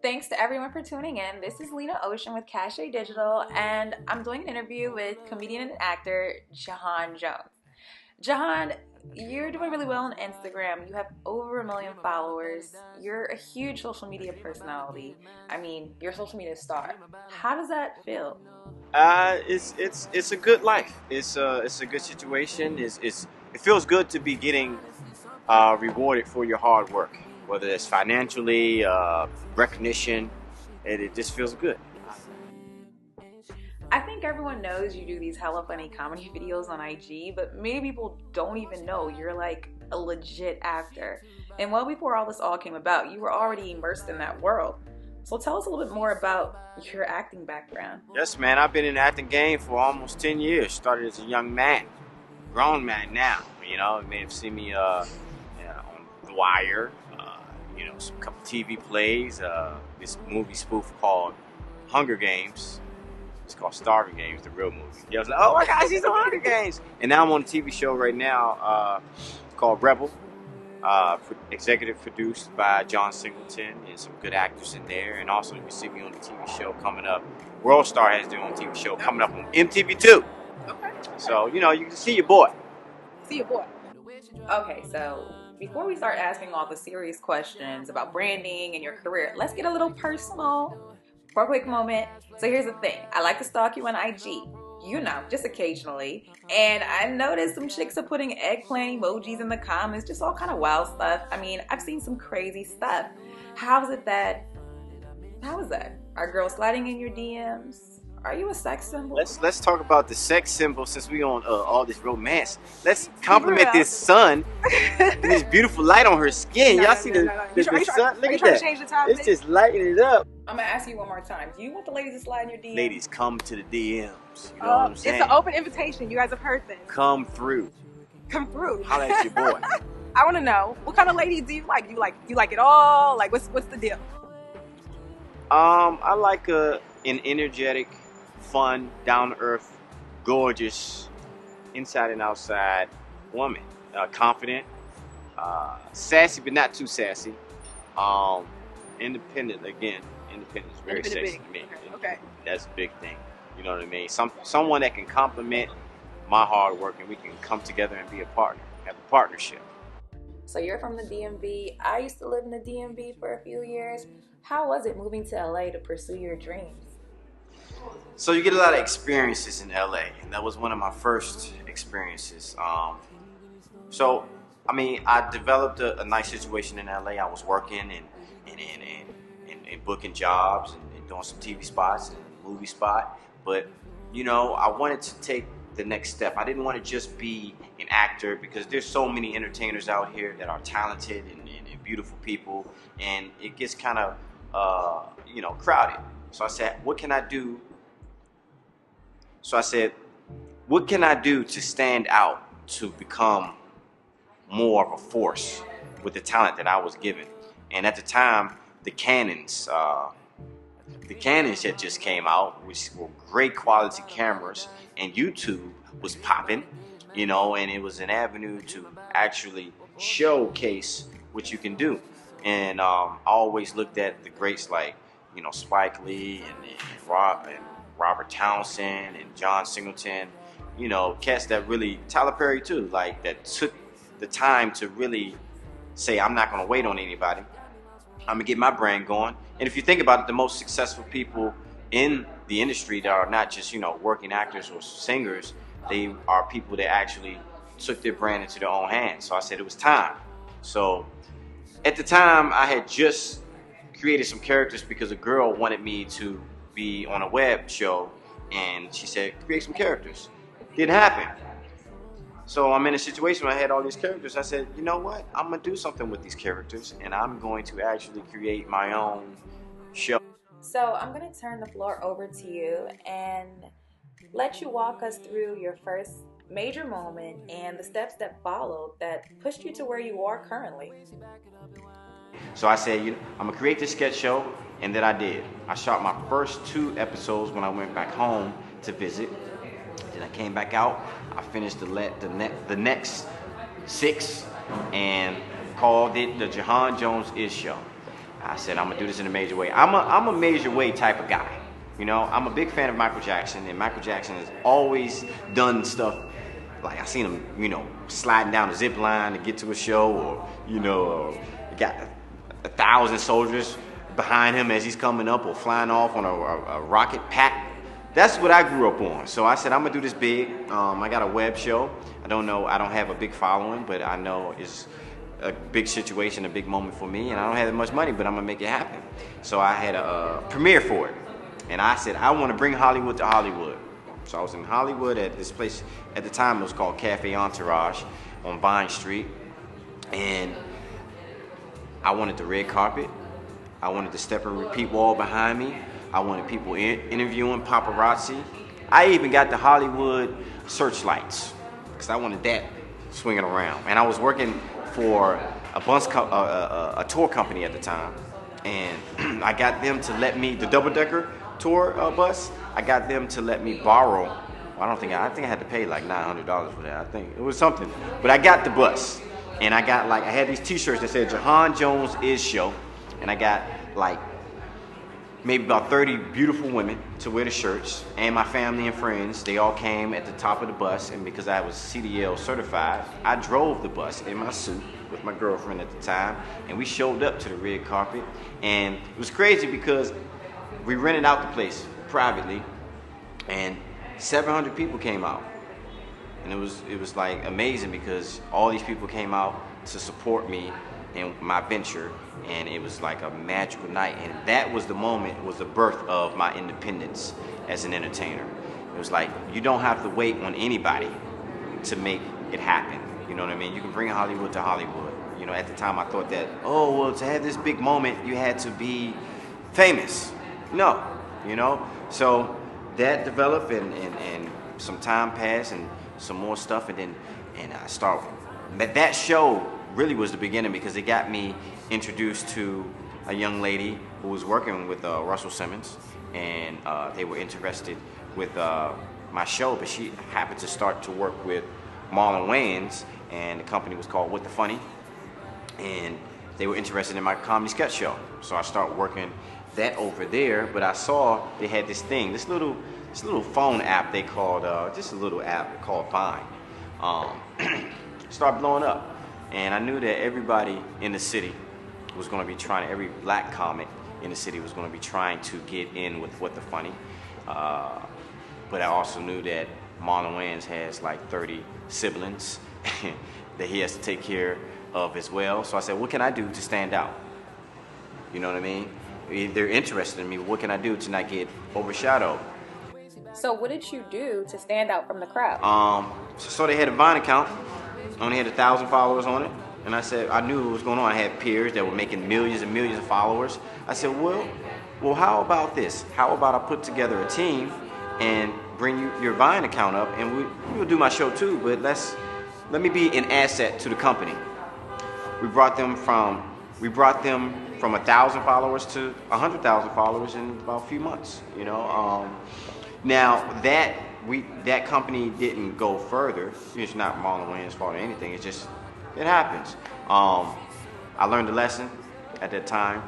Thanks to everyone for tuning in. This is Lena Ocean with Cachet Digital, and I'm doing an interview with comedian and actor Juhahn Jones. Juhahn, you're doing really well on Instagram. You have over 1 million followers. You're a huge social media personality. I mean, you're a social media star. How does that feel? It's a good life. It's a good situation. It feels good to be getting rewarded for your hard work, whether it's financially, recognition. It just feels good. I think everyone knows you do these hella funny comedy videos on IG, but many people don't even know you're like a legit actor. And well before all this all came about, you were already immersed in that world. So tell us a little bit more about your acting background. Yes, man. I've been in the acting game for almost 10 years. Started as a young man, grown man now. You may have seen me yeah, on The Wire. Some couple TV plays. This movie spoof called Hunger Games. It's called Starving Games, the real movie. Yeah, I was like, oh my gosh, he's on Hunger Games. And now I'm on a TV show right now called Rebel, executive produced by John Singleton, and some good actors in there. And also you can see me on the TV show coming up. World Star has their own TV show coming up on MTV2. Okay. So, you can see your boy. See your boy. Okay, so before we start asking all the serious questions about branding and your career, let's get a little personal for a quick moment. So here's the thing. I like to stalk you on IG, just occasionally. And I noticed some chicks are putting eggplant emojis in the comments, just all kind of wild stuff. I mean, I've seen some crazy stuff. How is that? Are girls sliding in your DMs? Are you a sex symbol? Let's talk about the sex symbol since we on all this romance. Let's compliment this sun and this beautiful light on her skin. Y'all see the sun? Look at that. Change the topic? It's just lighting it up. I'm gonna ask you one more time. Do you want the ladies to slide in your DMs? Ladies, come to the DMs. You know what I'm saying? It's an open invitation. You guys have heard this. Come through. Come through. Holla at your boy. I want to know, what kind of lady do you like? You like it all? Like, what's the deal? I like an energetic, fun, down-to-earth, gorgeous, inside and outside woman. Confident, sassy but not too sassy. Independent, again. Independent is very sexy to me. Okay. That's a big thing. You know what I mean? Someone that can complement my hard work and we can come together and be a partner, have a partnership. So you're from the DMV. I used to live in the DMV for a few years. How was it moving to LA to pursue your dreams? So you get a lot of experiences in LA, and that was one of my first experiences. I developed a nice situation in LA. I was working and booking jobs and doing some TV spots and a movie spot. But, I wanted to take the next step. I didn't want to just be an actor because there's so many entertainers out here that are talented and beautiful people, and it gets kind of, crowded. So I said, what can I do to stand out, to become more of a force with the talent that I was given? And at the time, the Canons had just came out, which were great quality cameras, and YouTube was popping, and it was an avenue to actually showcase what you can do. And I always looked at the greats like, Spike Lee and Robert Townsend and John Singleton, cats that really, Tyler Perry too, like that took the time to really say, I'm not going to wait on anybody. I'm going to get my brand going. And if you think about it, the most successful people in the industry that are not just, working actors or singers, they are people that actually took their brand into their own hands. So I said it was time. So at the time, I had just created some characters because a girl wanted me to be on a web show, and she said, create some characters. Didn't happen. So I'm in a situation where I had all these characters. I said, you know what? I'm going to do something with these characters, and I'm going to actually create my own show. So I'm going to turn the floor over to you and let you walk us through your first major moment and the steps that followed that pushed you to where you are currently. So I said, I'm going to create this sketch show, and then I did. I shot my first 2 episodes when I went back home to visit. Then I came back out. I finished the next 6 and called it the Juhahn Jones Is Show. I said, I'm gonna do this in a major way. I'm a major way type of guy. You know, I'm a big fan of Michael Jackson, and Michael Jackson has always done stuff like I seen him, you know, sliding down a zip line to get to a show, or you know, got 1,000 soldiers behind him as he's coming up, or flying off on a rocket pack. That's what I grew up on. So I said, I'm gonna do this big. I got a web show. I don't have a big following, but I know it's a big situation, a big moment for me, and I don't have that much money, but I'm gonna make it happen. So I had a premiere for it, and I said, I want to bring Hollywood to Hollywood. So I was in Hollywood at this place, at the time it was called Cafe Entourage on Vine Street, and I wanted the red carpet. I wanted the step and repeat wall behind me. I wanted people interviewing, paparazzi. I even got the Hollywood searchlights, because I wanted that swinging around. And I was working for a tour company at the time, and I got them to let me, the double-decker tour bus, I got them to let me borrow. I think I had to pay like $900 for that. I think it was something, but I got the bus, and I had these T-shirts that said Juhahn Jones is show, and I got like maybe about 30 beautiful women to wear the shirts, and my family and friends, they all came at the top of the bus, and because I was CDL certified, I drove the bus in my suit with my girlfriend at the time, and we showed up to the red carpet, and it was crazy because we rented out the place privately, and 700 people came out, and it was like amazing because all these people came out to support me in my venture, and it was like a magical night, and that was the moment, was the birth of my independence as an entertainer. It was like, you don't have to wait on anybody to make it happen, you know what I mean? You can bring Hollywood to Hollywood. You know, at the time I thought that, oh, well, to have this big moment, you had to be famous. No, you know? So that developed, and some time passed, and some more stuff, and I started, that show really was the beginning, because it got me introduced to a young lady who was working with Russell Simmons, and they were interested with my show, but she happened to start to work with Marlon Wayans, and the company was called What the Funny, and they were interested in my comedy sketch show. So I started working that over there, but I saw they had this thing, this little phone app they called, just a little app called Vine. Started blowing up. And I knew that everybody in the city was going to be trying, every black comic in the city was going to be trying to get in with What the Funny. But I also knew that Marlon Wayans has like 30 siblings that he has to take care of as well. So I said, what can I do to stand out? You know what I mean? They're interested in me. What can I do to not get overshadowed? So what did you do to stand out from the crowd? So they had a Vine account. I only had 1,000 followers on it, and I said, I knew what was going on. I had peers that were making millions and millions of followers. I said, well, how about this? How about I put together a team and bring your Vine account up, and we'll do my show too, but let me be an asset to the company. We brought them from 1,000 followers to 100,000 followers in about a few months. You know, now that company didn't go further. It's not Marlon Wayans' fault or anything. It's just, it happens. I learned a lesson at that time.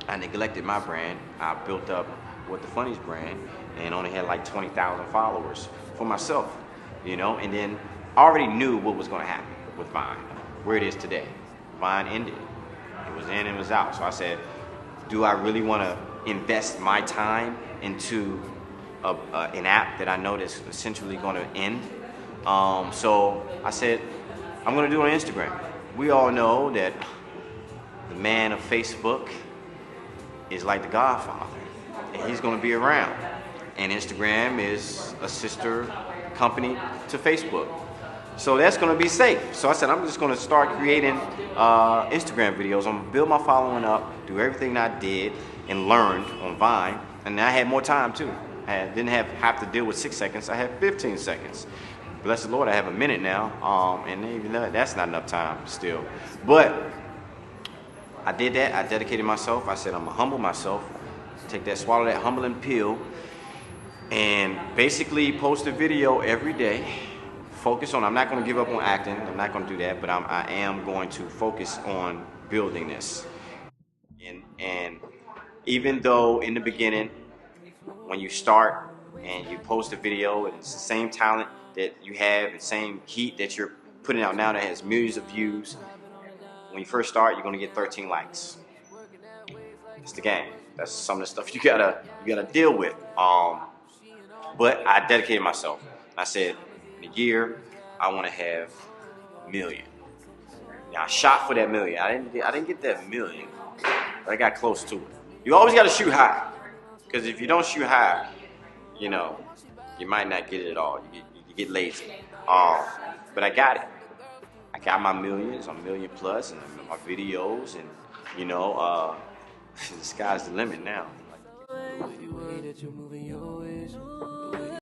I neglected my brand. I built up What the Funny's brand and only had like 20,000 followers for myself, you know. And then I already knew what was going to happen with Vine, where it is today. Vine ended. It was in and it was out. So I said, do I really want to invest my time into an app that I know that's essentially going to end? So I said, I'm going to do it on Instagram. We all know that the man of Facebook is like the Godfather, and he's going to be around. And Instagram is a sister company to Facebook. So that's going to be safe. So I said, I'm just going to start creating Instagram videos. I'm going to build my following up, do everything I did and learned on Vine. And I had more time too. I didn't have to deal with 6 seconds. I had 15 seconds. Bless the Lord, I have a minute now. And even that's not enough time still. But I did that. I dedicated myself. I said, I'm going to humble myself, swallow that humbling pill, and basically post a video every day. Focus on, I'm not going to give up on acting. I'm not going to do that, but I am going to focus on building this. And even though in the beginning, when you start and you post a video and it's the same talent that you have, the same heat that you're putting out now that has millions of views, when you first start, you're gonna get 13 likes. It's the game. That's some of the stuff you gotta deal with. But I dedicated myself. I said, in a year, I want to have a million. Now I shot for that million. I didn't get that million, but I got close to it. You always got to shoot high, because if you don't shoot high, you know, you might not get it at all. You get lazy. But I got it. I got my millions, a million plus, and my videos, and you know, the sky's the limit now.